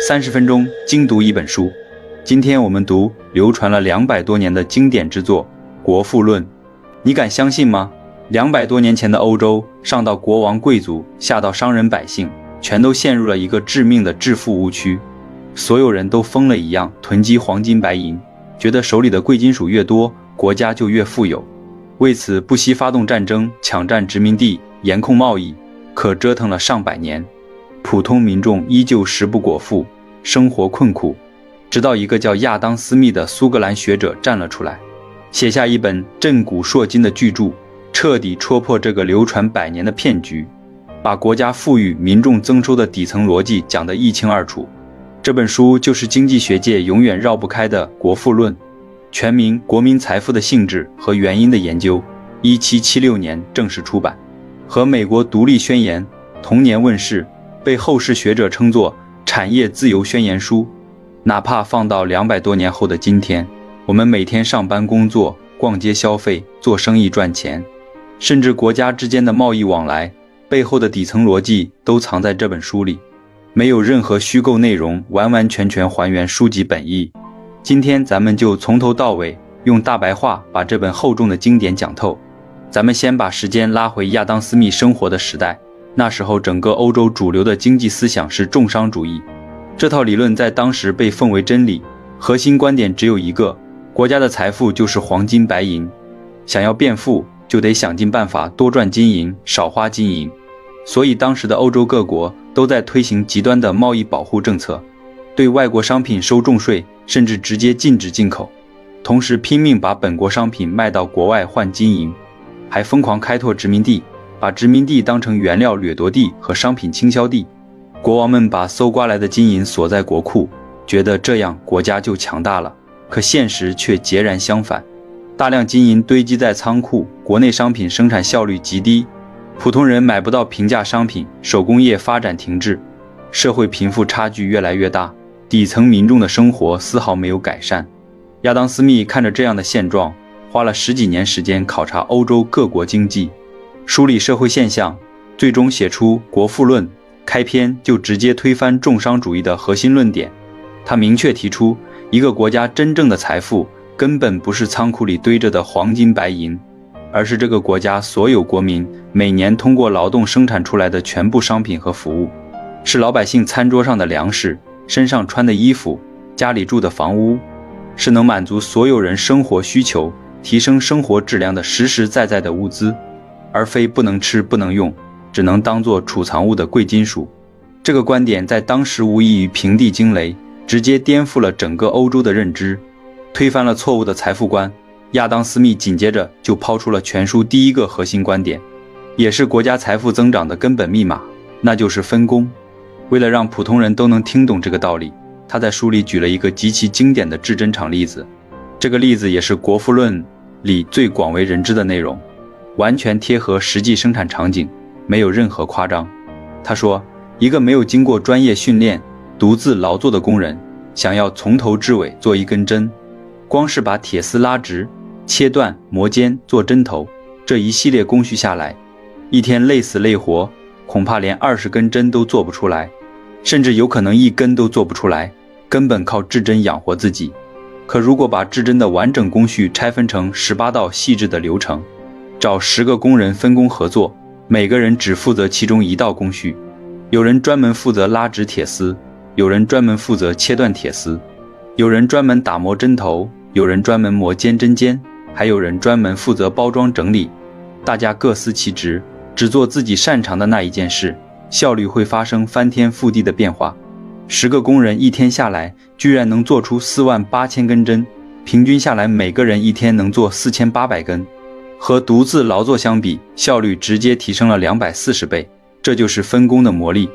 30分钟精读一本书。今天我们读流传了200多年的经典之作《国富论》。你敢相信吗？200多年前的欧洲，上到国王贵族，下到商人百姓，全都陷入了一个致命的致富误区。所有人都疯了一样囤积黄金白银，觉得手里的贵金属越多，国家就越富有。为此不惜发动战争，抢占殖民地，严控贸易，可折腾了上百年，普通民众依旧食不果腹，生活困苦。直到一个叫亚当·斯密的苏格兰学者站了出来，写下一本震古烁今的巨著，彻底戳破这个流传百年的骗局，把国家富裕、民众增收的底层逻辑讲得一清二楚。这本书就是经济学界永远绕不开的《国富论》，全名《国民财富的性质和原因的研究》，1776年正式出版，和美国独立宣言同年问世，被后世学者称作产业自由宣言书。哪怕放到200多年后的今天，我们每天上班工作、逛街消费、做生意赚钱，甚至国家之间的贸易往来，背后的底层逻辑都藏在这本书里，没有任何虚构内容，完完全全还原书籍本意。今天咱们就从头到尾用大白话把这本厚重的经典讲透。咱们先把时间拉回亚当·斯密生活的时代，那时候整个欧洲主流的经济思想是重商主义，这套理论在当时被奉为真理，核心观点只有一个：国家的财富就是黄金白银，想要变富就得想尽办法多赚金银，少花金银。所以当时的欧洲各国都在推行极端的贸易保护政策，对外国商品收重税，甚至直接禁止进口，同时拼命把本国商品卖到国外换金银，还疯狂开拓殖民地，把殖民地当成原料掠夺地和商品倾销地。国王们把搜刮来的金银锁在国库，觉得这样国家就强大了，可现实却截然相反。大量金银堆积在仓库，国内商品生产效率极低，普通人买不到平价商品，手工业发展停滞，社会贫富差距越来越大，底层民众的生活丝毫没有改善。亚当·斯密看着这样的现状，花了10几年时间考察欧洲各国经济，梳理社会现象，最终写出《国富论》，开篇就直接推翻重商主义的核心论点。他明确提出，一个国家真正的财富根本不是仓库里堆着的黄金白银，而是这个国家所有国民每年通过劳动生产出来的全部商品和服务，是老百姓餐桌上的粮食，身上穿的衣服，家里住的房屋，是能满足所有人生活需求、提升生活质量的实实在在的物资，而非不能吃不能用，只能当作储藏物的贵金属。这个观点在当时无异于平地惊雷，直接颠覆了整个欧洲的认知，推翻了错误的财富观。亚当·斯密紧接着就抛出了全书第一个核心观点，也是国家财富增长的根本密码，那就是分工。为了让普通人都能听懂这个道理，他在书里举了一个极其经典的制针厂例子，这个例子也是《国富论》里最广为人知的内容，完全贴合实际生产场景，没有任何夸张。他说，一个没有经过专业训练、独自劳作的工人，想要从头至尾做一根针，光是把铁丝拉直、切断、磨尖、做针头，这一系列工序下来，一天累死累活，恐怕连20根针都做不出来，甚至有可能1根都做不出来，根本靠制针养活自己。可如果把制针的完整工序拆分成18道细致的流程，找10个工人分工合作，每个人只负责其中1道工序，有人专门负责拉直铁丝，有人专门负责切断铁丝，有人专门打磨针头，有人专门磨尖针尖，还有人专门负责包装整理。大家各司其职，只做自己擅长的那一件事，效率会发生翻天覆地的变化。10个工人一天下来，居然能做出48000根针，平均下来每个人一天能做4800根，和独自劳作相比，效率直接提升了240倍。这就是分工的魔力，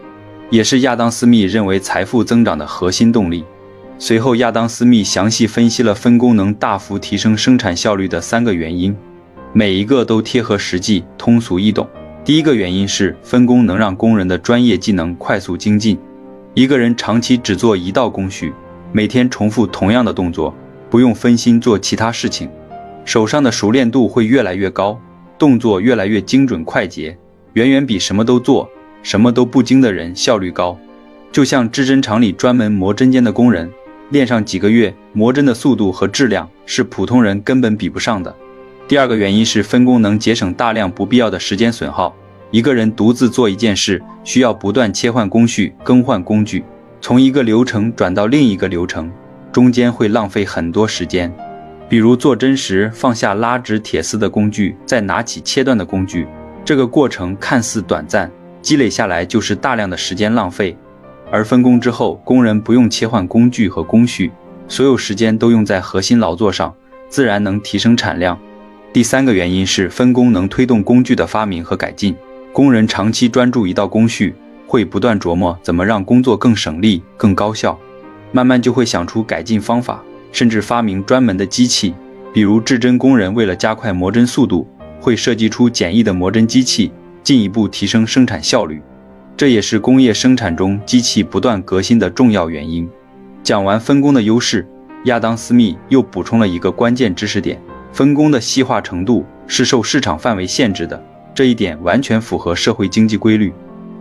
也是亚当·斯密认为财富增长的核心动力。随后亚当·斯密详细分析了分工能大幅提升生产效率的3个原因，每一个都贴合实际，通俗易懂。第一个原因是分工能让工人的专业技能快速精进。一个人长期只做1道工序，每天重复同样的动作，不用分心做其他事情，手上的熟练度会越来越高，动作越来越精准快捷，远远比什么都做、什么都不精的人效率高。就像制针厂里专门磨针尖的工人，练上几个月，磨针的速度和质量是普通人根本比不上的。第二个原因是分工能节省大量不必要的时间损耗。一个人独自做一件事，需要不断切换工序、更换工具，从一个流程转到另一个流程，中间会浪费很多时间。比如做针时放下拉直铁丝的工具，再拿起切断的工具，这个过程看似短暂，积累下来就是大量的时间浪费。而分工之后，工人不用切换工具和工序，所有时间都用在核心劳作上，自然能提升产量。第三个原因是分工能推动工具的发明和改进。工人长期专注一道工序，会不断琢磨怎么让工作更省力、更高效，慢慢就会想出改进方法，甚至发明专门的机器。比如制针工人为了加快磨针速度，会设计出简易的磨针机器，进一步提升生产效率。这也是工业生产中机器不断革新的重要原因。讲完分工的优势，亚当·斯密又补充了一个关键知识点：分工的细化程度是受市场范围限制的。这一点完全符合社会经济规律。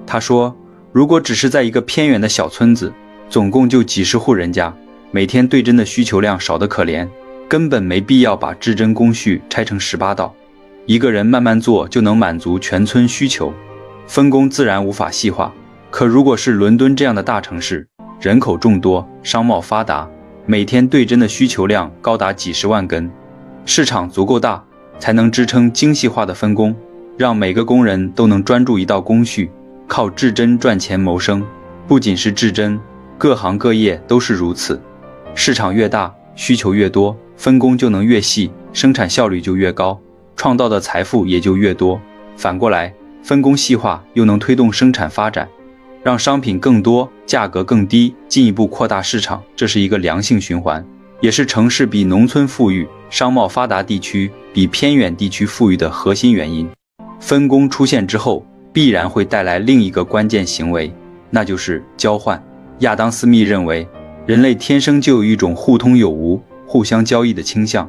他说，如果只是在一个偏远的小村子，总共就几十户人家，每天对针的需求量少得可怜，根本没必要把制针工序拆成18道，一个人慢慢做就能满足全村需求，分工自然无法细化。可如果是伦敦这样的大城市，人口众多，商贸发达，每天对针的需求量高达几十万根，市场足够大，才能支撑精细化的分工，让每个工人都能专注一道工序，靠制针赚钱谋生。不仅是制针，各行各业都是如此。市场越大，需求越多，分工就能越细，生产效率就越高，创造的财富也就越多。反过来，分工细化又能推动生产发展，让商品更多，价格更低，进一步扩大市场。这是一个良性循环，也是城市比农村富裕，商贸发达地区比偏远地区富裕的核心原因。分工出现之后，必然会带来另一个关键行为，那就是交换。亚当·斯密认为，人类天生就有一种互通有无、互相交易的倾向，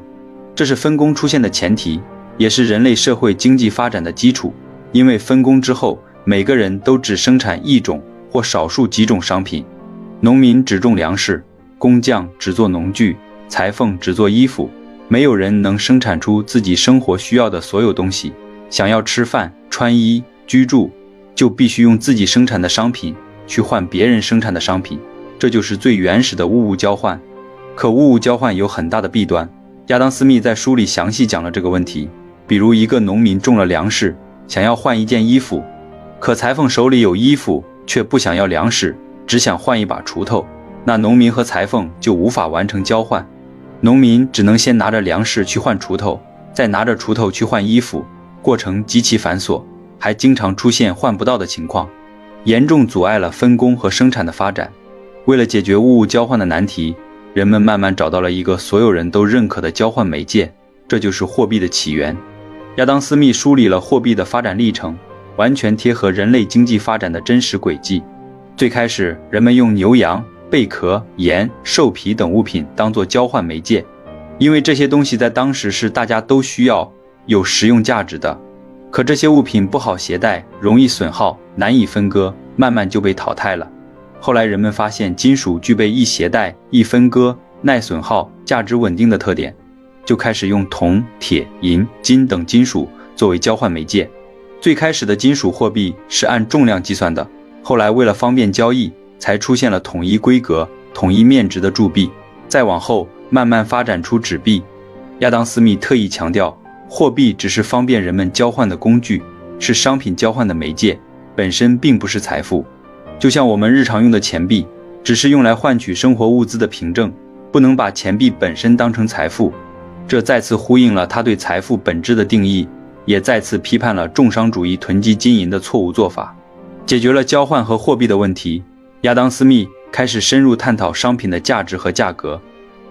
这是分工出现的前提，也是人类社会经济发展的基础。因为分工之后，每个人都只生产一种或少数几种商品，农民只种粮食，工匠只做农具，裁缝只做衣服，没有人能生产出自己生活需要的所有东西。想要吃饭、穿衣、居住，就必须用自己生产的商品去换别人生产的商品，这就是最原始的物物交换。可物物交换有很大的弊端，亚当·斯密在书里详细讲了这个问题。比如一个农民种了粮食，想要换一件衣服，可裁缝手里有衣服，却不想要粮食，只想换一把锄头，那农民和裁缝就无法完成交换。农民只能先拿着粮食去换锄头，再拿着锄头去换衣服，过程极其繁琐，还经常出现换不到的情况，严重阻碍了分工和生产的发展。为了解决物物交换的难题，人们慢慢找到了一个所有人都认可的交换媒介，这就是货币的起源。亚当·斯密梳理了货币的发展历程，完全贴合人类经济发展的真实轨迹。最开始，人们用牛羊、贝壳、盐、兽皮等物品当作交换媒介，因为这些东西在当时是大家都需要、有实用价值的。可这些物品不好携带，容易损耗，难以分割，慢慢就被淘汰了。后来人们发现金属具备易携带、易分割、耐损耗、价值稳定的特点，就开始用铜、铁、银、金等金属作为交换媒介。最开始的金属货币是按重量计算的，后来为了方便交易，才出现了统一规格、统一面值的铸币。再往后，慢慢发展出纸币。亚当·斯密特意强调，货币只是方便人们交换的工具，是商品交换的媒介，本身并不是财富。就像我们日常用的钱币，只是用来换取生活物资的凭证，不能把钱币本身当成财富。这再次呼应了他对财富本质的定义，也再次批判了重商主义囤积金银的错误做法。解决了交换和货币的问题，亚当·斯密开始深入探讨商品的价值和价格，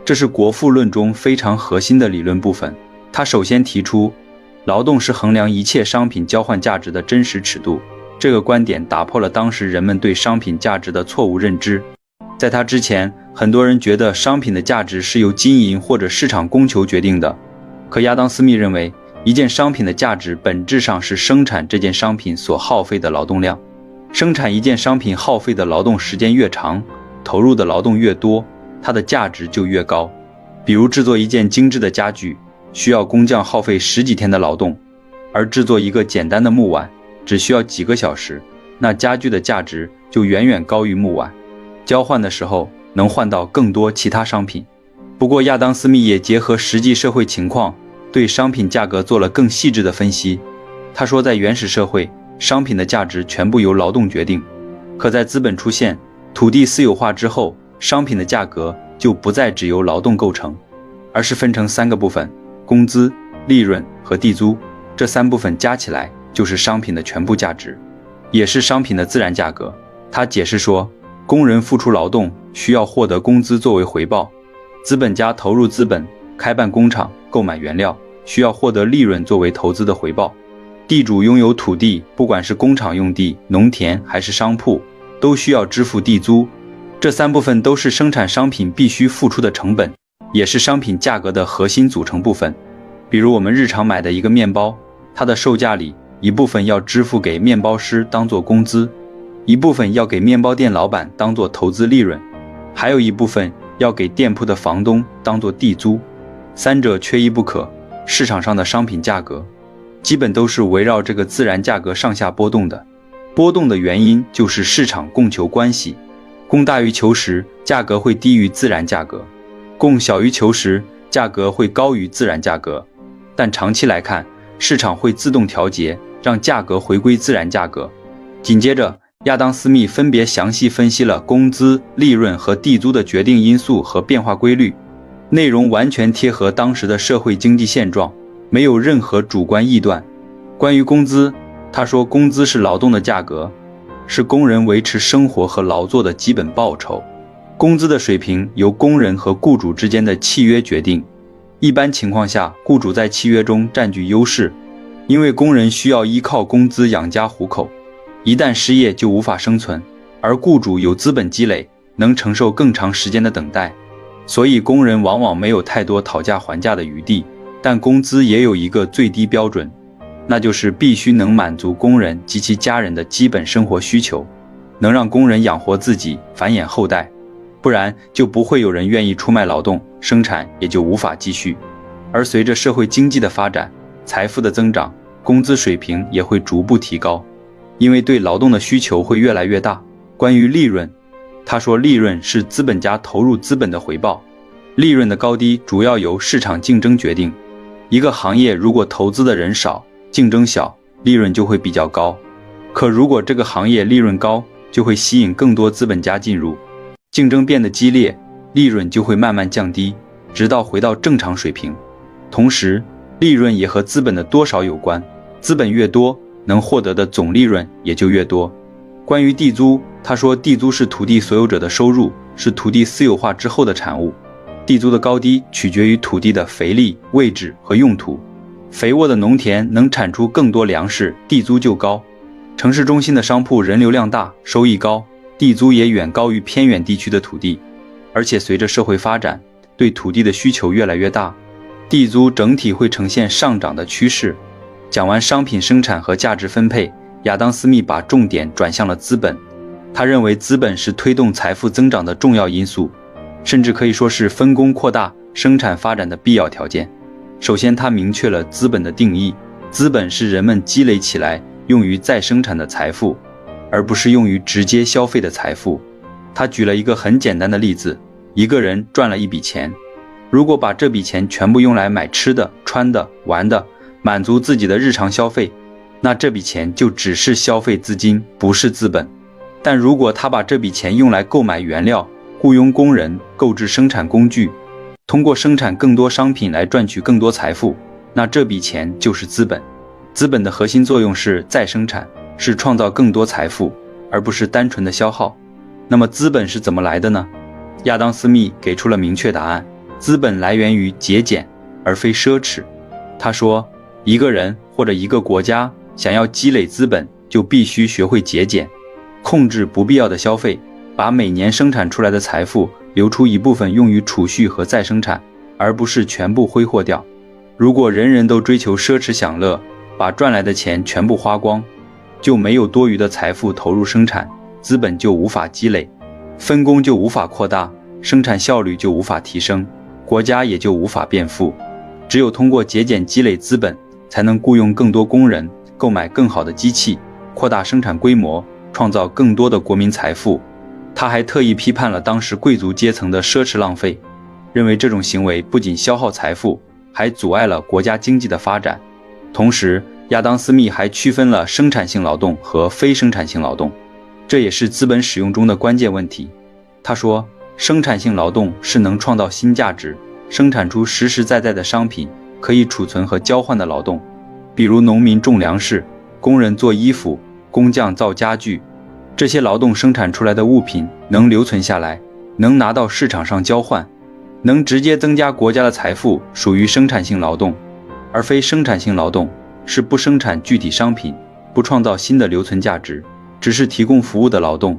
这是国富论中非常核心的理论部分。他首先提出，劳动是衡量一切商品交换价值的真实尺度。这个观点打破了当时人们对商品价值的错误认知。在他之前，很多人觉得商品的价值是由金银或者市场供求决定的。可亚当·斯密认为，一件商品的价值本质上是生产这件商品所耗费的劳动量。生产一件商品耗费的劳动时间越长，投入的劳动越多，它的价值就越高。比如制作一件精致的家具，需要工匠耗费10几天的劳动，而制作一个简单的木碗只需要几个小时，那家具的价值就远远高于木碗。交换的时候能换到更多其他商品。不过亚当·斯密也结合实际社会情况，对商品价格做了更细致的分析。他说，在原始社会，商品的价值全部由劳动决定，可在资本出现、土地私有化之后，商品的价格就不再只由劳动构成，而是分成3个部分：工资、利润和地租。这3部分加起来就是商品的全部价值，也是商品的自然价格。他解释说，工人付出劳动，需要获得工资作为回报；资本家投入资本，开办工厂，购买原料，需要获得利润作为投资的回报；地主拥有土地，不管是工厂用地、农田还是商铺，都需要支付地租。这3部分都是生产商品必须付出的成本，也是商品价格的核心组成部分。比如我们日常买的一个面包，它的售价里一部分要支付给面包师当做工资，一部分要给面包店老板当做投资利润，还有一部分要给店铺的房东当做地租。3者缺一不可。市场上的商品价格基本都是围绕这个自然价格上下波动的，波动的原因就是市场供求关系，供大于求时，价格会低于自然价格；供小于求时，价格会高于自然价格。但长期来看，市场会自动调节，让价格回归自然价格。紧接着，亚当·斯密分别详细分析了工资、利润和地租的决定因素和变化规律，内容完全贴合当时的社会经济现状，没有任何主观臆断。关于工资，他说，工资是劳动的价格，是工人维持生活和劳作的基本报酬。工资的水平由工人和雇主之间的契约决定。一般情况下，雇主在契约中占据优势，因为工人需要依靠工资养家糊口，一旦失业就无法生存，而雇主有资本积累，能承受更长时间的等待，所以工人往往没有太多讨价还价的余地。但工资也有一个最低标准，那就是必须能满足工人及其家人的基本生活需求，能让工人养活自己，繁衍后代，不然就不会有人愿意出卖劳动，生产也就无法继续。而随着社会经济的发展，财富的增长，工资水平也会逐步提高，因为对劳动的需求会越来越大。关于利润，他说，利润是资本家投入资本的回报，利润的高低主要由市场竞争决定。一个行业如果投资的人少，竞争小，利润就会比较高。可如果这个行业利润高，就会吸引更多资本家进入，竞争变得激烈，利润就会慢慢降低，直到回到正常水平。同时，利润也和资本的多少有关，资本越多，能获得的总利润也就越多。关于地租，他说，地租是土地所有者的收入，是土地私有化之后的产物。地租的高低取决于土地的肥力、位置和用途。肥沃的农田能产出更多粮食，地租就高。城市中心的商铺人流量大，收益高，地租也远高于偏远地区的土地。而且随着社会发展，对土地的需求越来越大，地租整体会呈现上涨的趋势。讲完商品生产和价值分配，亚当·斯密把重点转向了资本。他认为资本是推动财富增长的重要因素，甚至可以说是分工扩大生产发展的必要条件。首先，他明确了资本的定义，资本是人们积累起来用于再生产的财富，而不是用于直接消费的财富。他举了一个很简单的例子，一个人赚了一笔钱，如果把这笔钱全部用来买吃的、穿的、玩的，满足自己的日常消费，那这笔钱就只是消费资金，不是资本。但如果他把这笔钱用来购买原料、雇佣工人、购置生产工具，通过生产更多商品来赚取更多财富，那这笔钱就是资本。资本的核心作用是再生产，是创造更多财富，而不是单纯的消耗。那么资本是怎么来的呢？亚当·斯密给出了明确答案，资本来源于节俭，而非奢侈。他说，一个人或者一个国家想要积累资本，就必须学会节俭，控制不必要的消费，把每年生产出来的财富留出一部分用于储蓄和再生产，而不是全部挥霍掉。如果人人都追求奢侈享乐，把赚来的钱全部花光，就没有多余的财富投入生产，资本就无法积累，分工就无法扩大，生产效率就无法提升，国家也就无法变富。只有通过节俭积累资本，才能雇佣更多工人，购买更好的机器，扩大生产规模，创造更多的国民财富。他还特意批判了当时贵族阶层的奢侈浪费，认为这种行为不仅消耗财富，还阻碍了国家经济的发展。同时，亚当·斯密还区分了生产性劳动和非生产性劳动，这也是资本使用中的关键问题。他说，生产性劳动是能创造新价值，生产出实实在在的商品，可以储存和交换的劳动，比如农民种粮食，工人做衣服，工匠造家具。这些劳动生产出来的物品能留存下来，能拿到市场上交换，能直接增加国家的财富，属于生产性劳动。而非生产性劳动是不生产具体商品，不创造新的留存价值，只是提供服务的劳动，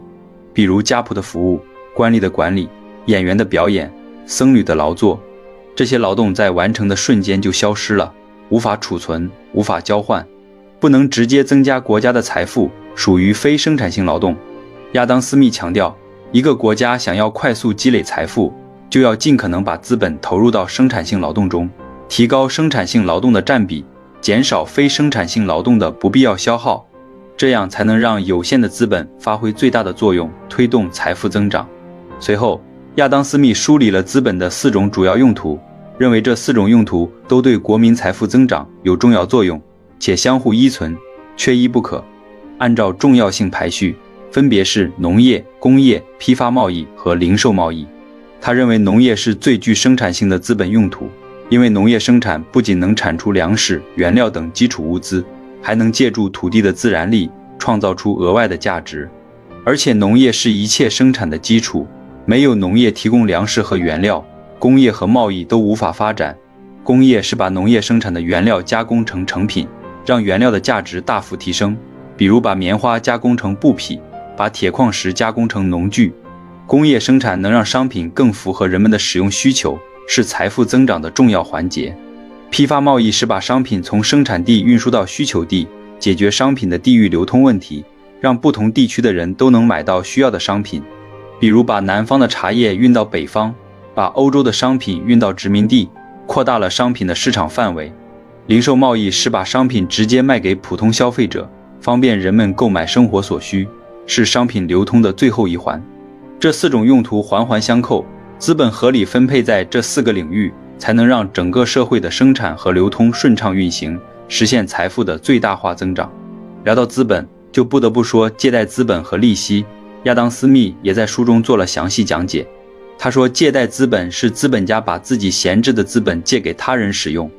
比如家仆的服务、官吏的管理、演员的表演、僧侣的劳作。这些劳动在完成的瞬间就消失了，无法储存，无法交换，不能直接增加国家的财富，属于非生产性劳动。亚当·斯密强调，一个国家想要快速积累财富，就要尽可能把资本投入到生产性劳动中，提高生产性劳动的占比，减少非生产性劳动的不必要消耗，这样才能让有限的资本发挥最大的作用，推动财富增长。随后，亚当·斯密梳理了资本的4种主要用途，认为这4种用途都对国民财富增长有重要作用，且相互依存，缺一不可。按照重要性排序，分别是农业、工业、批发贸易和零售贸易。他认为农业是最具生产性的资本用途，因为农业生产不仅能产出粮食、原料等基础物资，还能借助土地的自然力创造出额外的价值。而且农业是一切生产的基础，没有农业提供粮食和原料，工业和贸易都无法发展。工业是把农业生产的原料加工成成品，让原料的价值大幅提升，比如把棉花加工成布匹，把铁矿石加工成农具。工业生产能让商品更符合人们的使用需求，是财富增长的重要环节。批发贸易是把商品从生产地运输到需求地，解决商品的地域流通问题，让不同地区的人都能买到需要的商品。比如把南方的茶叶运到北方，把欧洲的商品运到殖民地，扩大了商品的市场范围。零售贸易是把商品直接卖给普通消费者，方便人们购买生活所需，是商品流通的最后一环。这4种用途环环相扣，资本合理分配在这4个领域，才能让整个社会的生产和流通顺畅运行，实现财富的最大化增长。聊到资本，就不得不说借贷资本和利息。亚当·斯密也在书中做了详细讲解。他说，借贷资本是资本家把自己闲置的资本借给他人使用，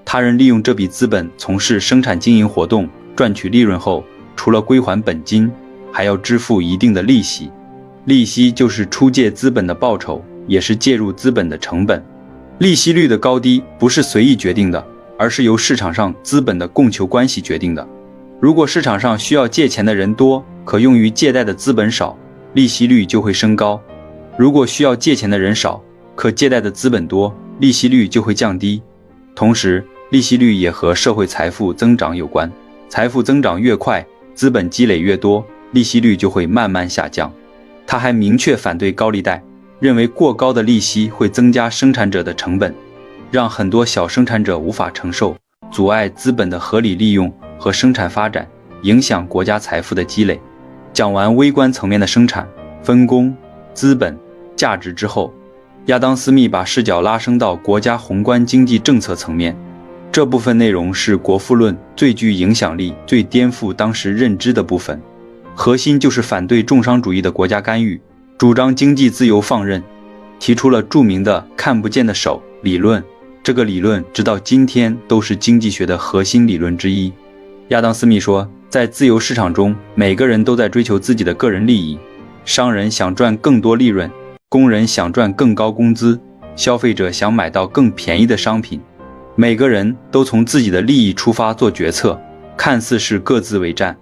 他人利用这笔资本从事生产经营活动，赚取利润后，除了归还本金，还要支付一定的利息。利息就是出借资本的报酬，也是介入资本的成本。利息率的高低不是随意决定的，而是由市场上资本的供求关系决定的。如果市场上需要借钱的人多，可用于借贷的资本少，利息率就会升高；如果需要借钱的人少，可借贷的资本多，利息率就会降低。同时，利息率也和社会财富增长有关，财富增长越快，资本积累越多，利息率就会慢慢下降。他还明确反对高利贷，认为过高的利息会增加生产者的成本，让很多小生产者无法承受，阻碍资本的合理利用和生产发展，影响国家财富的积累。讲完微观层面的生产、分工、资本、价值之后，亚当·斯密把视角拉升到国家宏观经济政策层面。这部分内容是《国富论》最具影响力、最颠覆当时认知的部分，核心就是反对重商主义的国家干预，主张经济自由放任，提出了著名的看不见的手理论。这个理论直到今天都是经济学的核心理论之一。亚当·斯密说，在自由市场中，每个人都在追求自己的个人利益，商人想赚更多利润，工人想赚更高工资，消费者想买到更便宜的商品。每个人都从自己的利益出发做决策，看似是各自为战，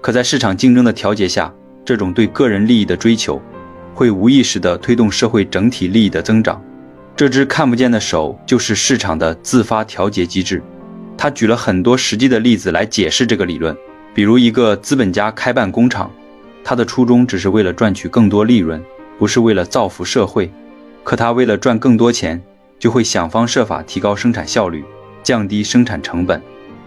可在市场竞争的调节下，这种对个人利益的追求会无意识地推动社会整体利益的增长。这只看不见的手就是市场的自发调节机制。他举了很多实际的例子来解释这个理论，比如一个资本家开办工厂，他的初衷只是为了赚取更多利润，不是为了造福社会。可他为了赚更多钱，就会想方设法提高生产效率，降低生产成本，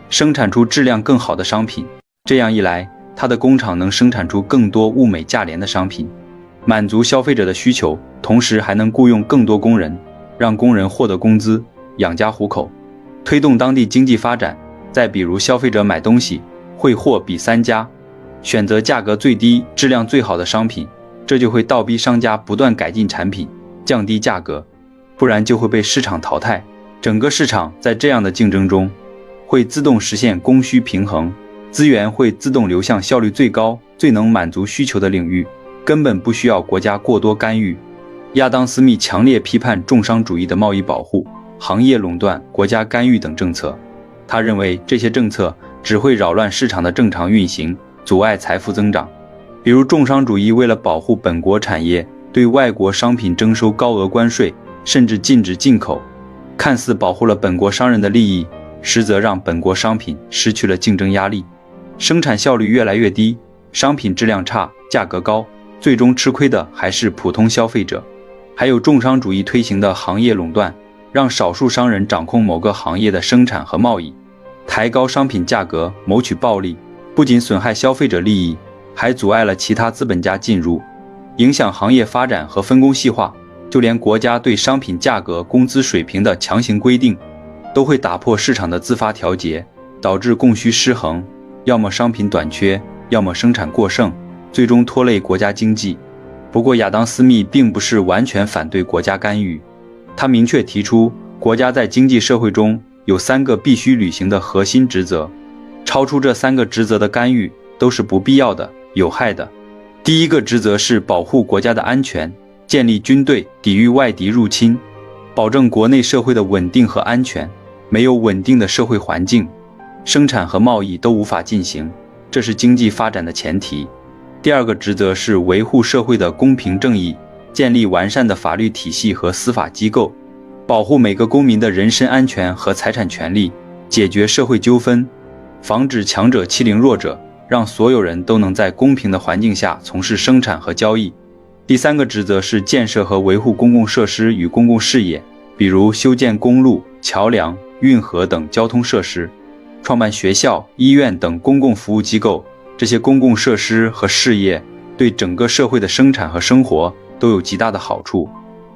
生产出质量更好的商品。这样一来，他的工厂能生产出更多物美价廉的商品，满足消费者的需求，同时还能雇佣更多工人，让工人获得工资，养家糊口，推动当地经济发展。再比如消费者买东西会货比三家，选择价格最低、质量最好的商品，这就会倒逼商家不断改进产品，降低价格，不然就会被市场淘汰。整个市场在这样的竞争中，会自动实现供需平衡，资源会自动流向效率最高、最能满足需求的领域，根本不需要国家过多干预。亚当·斯密强烈批判重商主义的贸易保护、行业垄断、国家干预等政策。他认为这些政策只会扰乱市场的正常运行，阻碍财富增长。比如重商主义为了保护本国产业，对外国商品征收高额关税，甚至禁止进口，看似保护了本国商人的利益，实则让本国商品失去了竞争压力，生产效率越来越低，商品质量差，价格高，最终吃亏的还是普通消费者。还有重商主义推行的行业垄断，让少数商人掌控某个行业的生产和贸易，抬高商品价格，谋取暴利，不仅损害消费者利益，还阻碍了其他资本家进入，影响行业发展和分工细化。就连国家对商品价格、工资水平的强行规定，都会打破市场的自发调节，导致供需失衡，要么商品短缺，要么生产过剩，最终拖累国家经济。不过亚当·斯密并不是完全反对国家干预，他明确提出，国家在经济社会中有3个必须履行的核心职责，超出这3个职责的干预都是不必要的、有害的。第一个职责是保护国家的安全，建立军队，抵御外敌入侵，保证国内社会的稳定和安全。没有稳定的社会环境，生产和贸易都无法进行，这是经济发展的前提。第二个职责是维护社会的公平正义，建立完善的法律体系和司法机构，保护每个公民的人身安全和财产权利，解决社会纠纷，防止强者欺凌弱者，让所有人都能在公平的环境下从事生产和交易。第三个职责是建设和维护公共设施与公共事业，比如修建公路、桥梁、运河等交通设施，创办学校、医院等公共服务机构。这些公共设施和事业对整个社会的生产和生活都有极大的好处，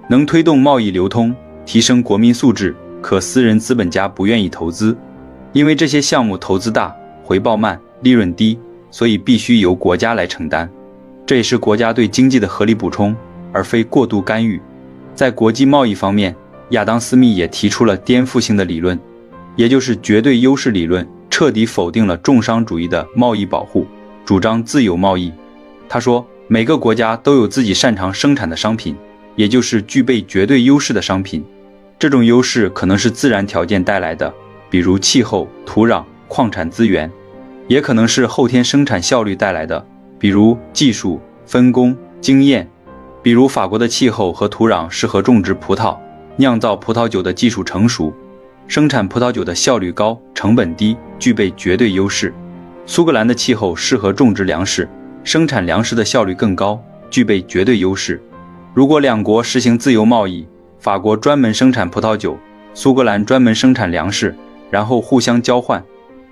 能推动贸易流通，提升国民素质，可私人资本家不愿意投资，因为这些项目投资大，回报慢，利润低，所以必须由国家来承担。这也是国家对经济的合理补充，而非过度干预。在国际贸易方面，亚当·斯密也提出了颠覆性的理论，也就是绝对优势理论，彻底否定了重商主义的贸易保护，主张自由贸易。他说，每个国家都有自己擅长生产的商品，也就是具备绝对优势的商品。这种优势可能是自然条件带来的，比如气候、土壤、矿产资源，也可能是后天生产效率带来的，比如技术、分工、经验。比如法国的气候和土壤适合种植葡萄，酿造葡萄酒的技术成熟，生产葡萄酒的效率高，成本低，具备绝对优势。苏格兰的气候适合种植粮食，生产粮食的效率更高，具备绝对优势。如果两国实行自由贸易，法国专门生产葡萄酒，苏格兰专门生产粮食，然后互相交换，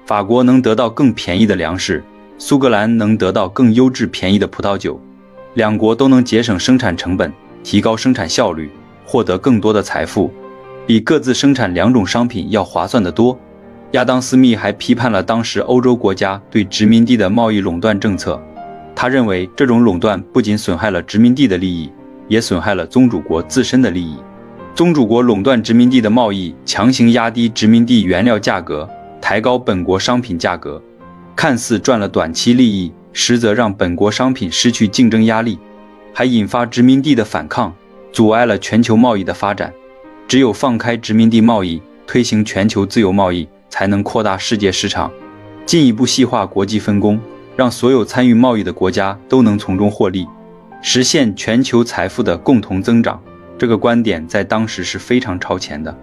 法国能得到更便宜的粮食，苏格兰能得到更优质便宜的葡萄酒，两国都能节省生产成本，提高生产效率，获得更多的财富，比各自生产2种商品要划算得多。亚当·斯密还批判了当时欧洲国家对殖民地的贸易垄断政策。他认为这种垄断不仅损害了殖民地的利益，也损害了宗主国自身的利益。宗主国垄断殖民地的贸易，强行压低殖民地原料价格，抬高本国商品价格，看似赚了短期利益，实则让本国商品失去竞争压力，还引发殖民地的反抗，阻碍了全球贸易的发展。只有放开殖民地贸易，推行全球自由贸易，才能扩大世界市场，进一步细化国际分工，让所有参与贸易的国家都能从中获利，实现全球财富的共同增长。这个观点在当时是非常超前的，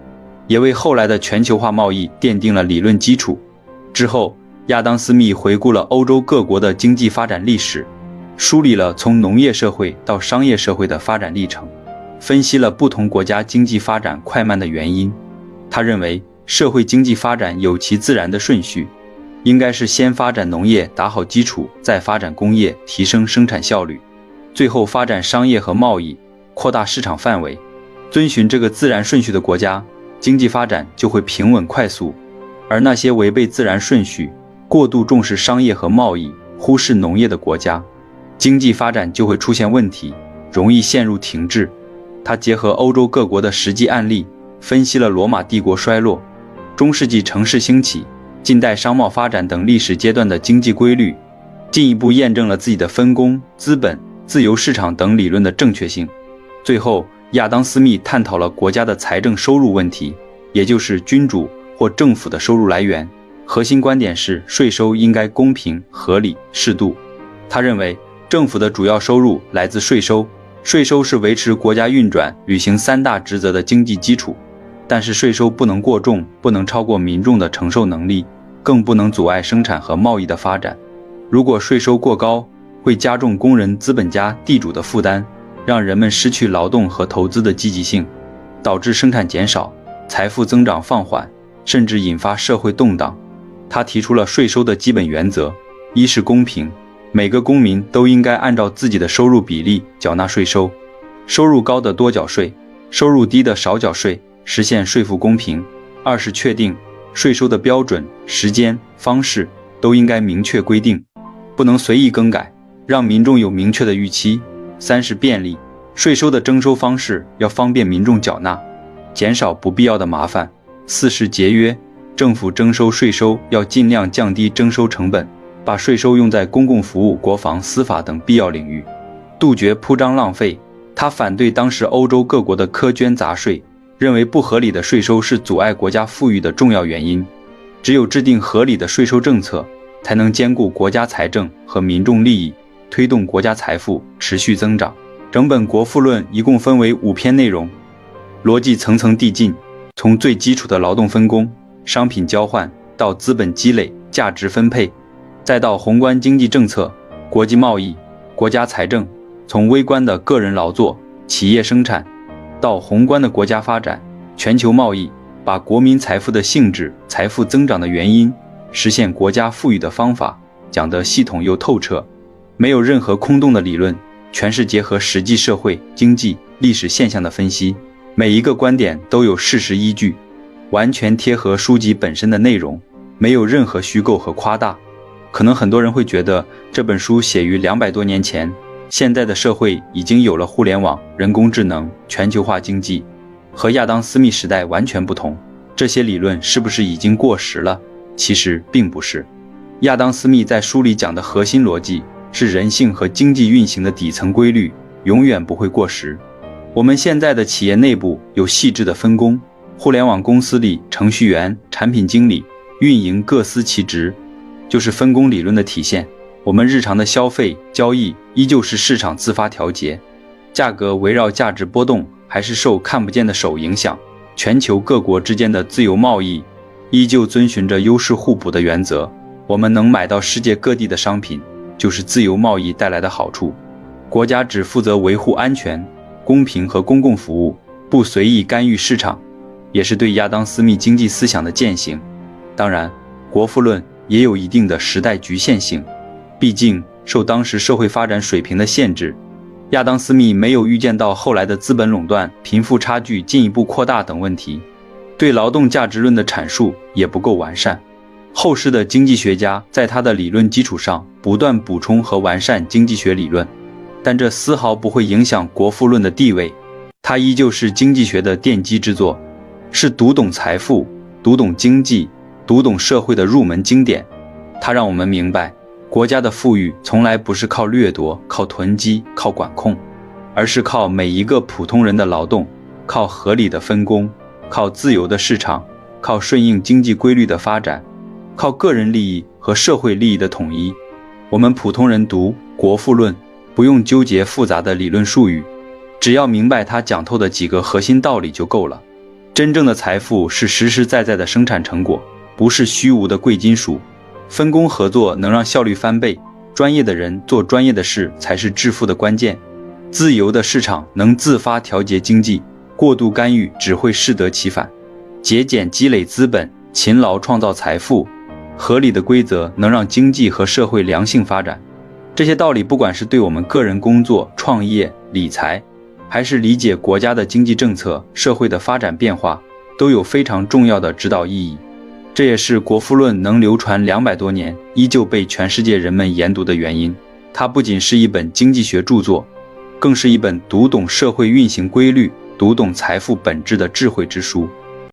也为后来的全球化贸易奠定了理论基础。之后，亚当·斯密回顾了欧洲各国的经济发展历史，梳理了从农业社会到商业社会的发展历程，分析了不同国家经济发展快慢的原因。他认为，社会经济发展有其自然的顺序，应该是先发展农业，打好基础，再发展工业，提升生产效率，最后发展商业和贸易，扩大市场范围。遵循这个自然顺序的国家，经济发展就会平稳快速；而那些违背自然顺序，过度重视商业和贸易，忽视农业的国家，经济发展就会出现问题，容易陷入停滞。他结合欧洲各国的实际案例，分析了罗马帝国衰落、中世纪城市兴起、近代商贸发展等历史阶段的经济规律，进一步验证了自己的分工、资本、自由市场等理论的正确性。最后，亚当·斯密探讨了国家的财政收入问题，也就是君主或政府的收入来源。核心观点是，税收应该公平、合理、适度。他认为，政府的主要收入来自税收，税收是维持国家运转、履行三大职责的经济基础。但是税收不能过重，不能超过民众的承受能力，更不能阻碍生产和贸易的发展。如果税收过高，会加重工人、资本家、地主的负担，让人们失去劳动和投资的积极性，导致生产减少、财富增长放缓，甚至引发社会动荡。他提出了税收的基本原则：一是公平，每个公民都应该按照自己的收入比例缴纳税收，收入高的多缴税，收入低的少缴税，实现税负公平。二是确定，税收的标准、时间、方式都应该明确规定，不能随意更改，让民众有明确的预期。三是便利，税收的征收方式要方便民众缴纳，减少不必要的麻烦。四是节约，政府征收税收要尽量降低征收成本，把税收用在公共服务、国防、司法等必要领域，杜绝铺张浪费。他反对当时欧洲各国的苛捐杂税，认为不合理的税收是阻碍国家富裕的重要原因。只有制定合理的税收政策，才能兼顾国家财政和民众利益，推动国家财富持续增长。整本《国富论》一共分为5篇内容，逻辑层层递进，从最基础的劳动分工、商品交换，到资本积累、价值分配，再到宏观经济政策、国际贸易、国家财政，从微观的个人劳作、企业生产，到宏观的国家发展、全球贸易，把国民财富的性质、财富增长的原因、实现国家富裕的方法讲得系统又透彻，没有任何空洞的理论，全是结合实际社会、经济、历史现象的分析，每一个观点都有事实依据，完全贴合书籍本身的内容，没有任何虚构和夸大。可能很多人会觉得这本书写于200多年前，现在的社会已经有了互联网、人工智能、全球化经济，和亚当·斯密时代完全不同，这些理论是不是已经过时了？其实并不是。亚当·斯密在书里讲的核心逻辑是人性和经济运行的底层规律，永远不会过时。我们现在的企业内部有细致的分工，互联网公司里程序员、产品经理、运营各司其职，就是分工理论的体现。我们日常的消费、交易依旧是市场自发调节，价格围绕价值波动，还是受看不见的手影响。全球各国之间的自由贸易依旧遵循着优势互补的原则，我们能买到世界各地的商品，就是自由贸易带来的好处。国家只负责维护安全、公平和公共服务，不随意干预市场，也是对亚当·斯密经济思想的践行。当然，《国富论》也有一定的时代局限性，毕竟受当时社会发展水平的限制，亚当·斯密没有预见到后来的资本垄断、贫富差距进一步扩大等问题，对劳动价值论的阐述也不够完善。后世的经济学家在他的理论基础上不断补充和完善经济学理论，但这丝毫不会影响《国富论》的地位，它依旧是经济学的奠基之作，是读懂财富、读懂经济、读懂社会的入门经典。它让我们明白，国家的富裕从来不是靠掠夺、靠囤积、靠管控，而是靠每一个普通人的劳动，靠合理的分工，靠自由的市场，靠顺应经济规律的发展，靠个人利益和社会利益的统一。我们普通人读《国富论》，不用纠结复杂的理论术语，只要明白它讲透的几个核心道理就够了。真正的财富是实实在在的生产成果，不是虚无的贵金属。分工合作能让效率翻倍，专业的人做专业的事才是致富的关键。自由的市场能自发调节经济，过度干预只会适得其反。节俭积累资本，勤劳创造财富，合理的规则能让经济和社会良性发展。这些道理不管是对我们个人工作、创业、理财，还是理解国家的经济政策、社会的发展变化，都有非常重要的指导意义。这也是《国富论》能流传200多年，依旧被全世界人们研读的原因。它不仅是一本经济学著作，更是一本读懂社会运行规律、读懂财富本质的智慧之书。